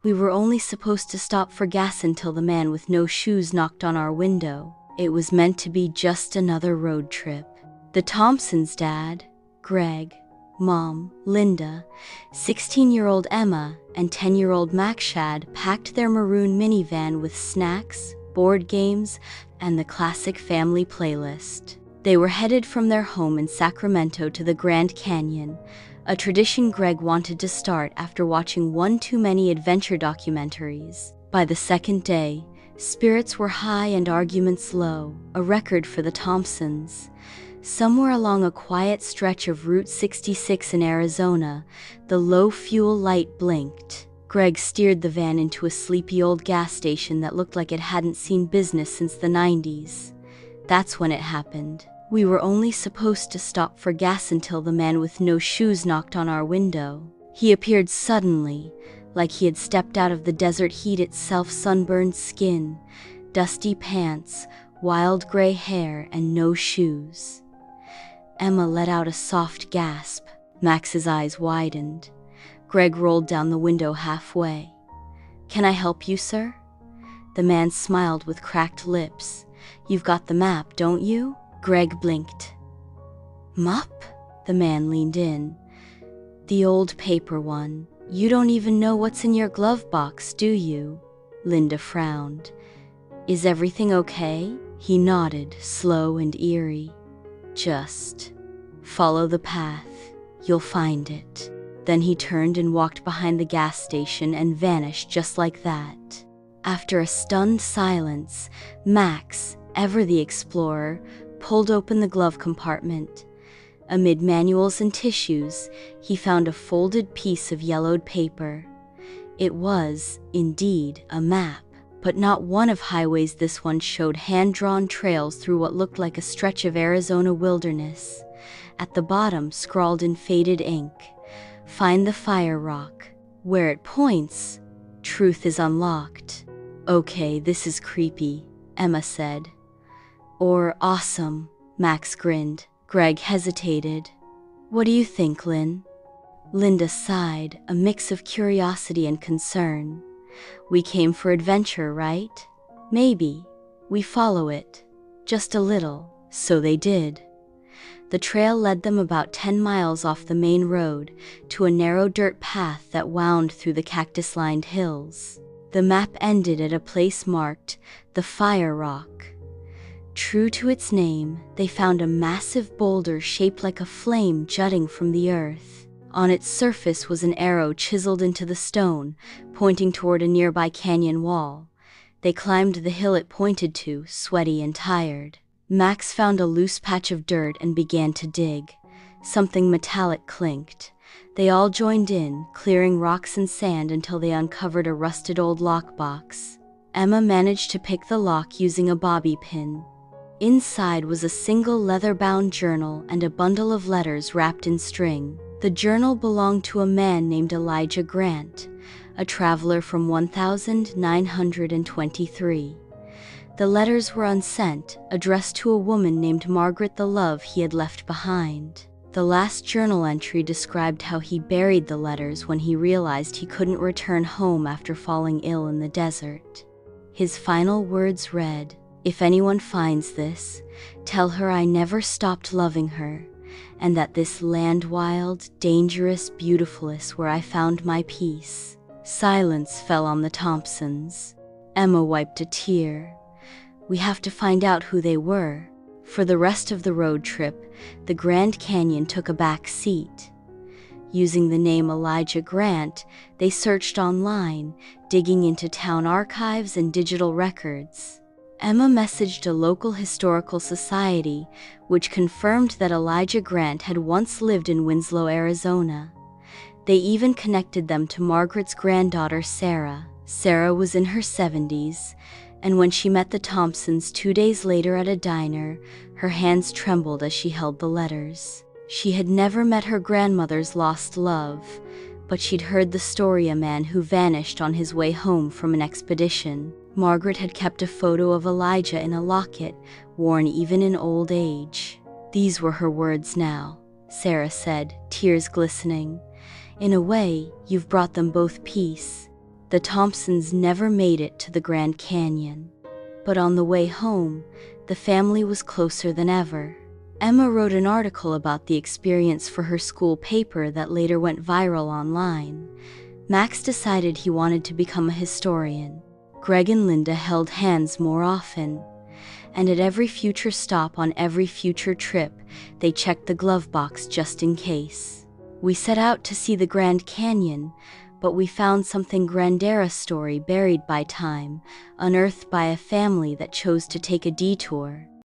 We were only supposed to stop for gas until the man with no shoes knocked on our window. It was meant to be just another road trip. The Thompsons' dad, Greg, Mom, Linda, 16-year-old Emma, and 10-year-old Makshad packed their maroon minivan with snacks, board games, and the classic family playlist. They were headed from their home in Sacramento to the Grand Canyon, a tradition Greg wanted to start after watching one too many adventure documentaries. By the second day, spirits were high and arguments low, a record for the Thompsons. Somewhere along a quiet stretch of Route 66 in Arizona, the low fuel light blinked. Greg steered the van into a sleepy old gas station that looked like it hadn't seen business since the 90s. That's when it happened. We were only supposed to stop for gas until the man with no shoes knocked on our window. He appeared suddenly, like he had stepped out of the desert heat itself, sunburned skin, dusty pants, wild gray hair, and no shoes. Emma let out a soft gasp. Max's eyes widened. Greg rolled down the window halfway. "Can I help you, sir?" The man smiled with cracked lips. "You've got the map, don't you?" Greg blinked. "Map?" The man leaned in. "The old paper one. You don't even know what's in your glove box, do you?" Linda frowned. "Is everything okay?" He nodded, slow and eerie. "Just follow the path. You'll find it." Then he turned and walked behind the gas station and vanished just like that. After a stunned silence, Max, ever the explorer, pulled open the glove compartment. Amid manuals and tissues, he found a folded piece of yellowed paper. It was, indeed, a map. But not one of highways. This one showed hand-drawn trails through what looked like a stretch of Arizona wilderness. At the bottom, scrawled in faded ink, "Find the fire rock. Where it points, truth is unlocked." "Okay, this is creepy," Emma said. "Or awesome," Max grinned. Greg hesitated. "What do you think, Lynn?" Linda sighed, a mix of curiosity and concern. "We came for adventure, right? Maybe. We follow it. Just a little." So they did. The trail led them about 10 miles off the main road to a narrow dirt path that wound through the cactus-lined hills. The map ended at a place marked the Fire Rock. True to its name, they found a massive boulder shaped like a flame jutting from the earth. On its surface was an arrow chiseled into the stone, pointing toward a nearby canyon wall. They climbed the hill it pointed to, sweaty and tired. Max found a loose patch of dirt and began to dig. Something metallic clinked. They all joined in, clearing rocks and sand until they uncovered a rusted old lockbox. Emma managed to pick the lock using a bobby pin. Inside was a single leather-bound journal and a bundle of letters wrapped in string. The journal belonged to a man named Elijah Grant, a traveler from 1923. The letters were unsent, addressed to a woman named Margaret, the love he had left behind. The last journal entry described how he buried the letters when he realized he couldn't return home after falling ill in the desert. His final words read, "If anyone finds this, tell her I never stopped loving her, and that this land wild, dangerous, beautiful is where I found my peace." Silence fell on the Thompsons. Emma wiped a tear. "We have to find out who they were." For the rest of the road trip, the Grand Canyon took a back seat. Using the name Elijah Grant, they searched online, digging into town archives and digital records. Emma messaged a local historical society, which confirmed that Elijah Grant had once lived in Winslow, Arizona. They even connected them to Margaret's granddaughter, Sarah. Sarah was in her 70s, and when she met the Thompsons 2 days later at a diner, her hands trembled as she held the letters. She had never met her grandmother's lost love, but she'd heard the story of a man who vanished on his way home from an expedition. Margaret had kept a photo of Elijah in a locket, worn even in old age. "These were her words now," Sarah said, tears glistening. "In a way, you've brought them both peace." The Thompsons never made it to the Grand Canyon. But on the way home, the family was closer than ever. Emma wrote an article about the experience for her school paper that later went viral online. Max decided he wanted to become a historian. Greg and Linda held hands more often. And at every future stop on every future trip, they checked the glove box just in case. We set out to see the Grand Canyon, but we found something grander, a story buried by time, unearthed by a family that chose to take a detour.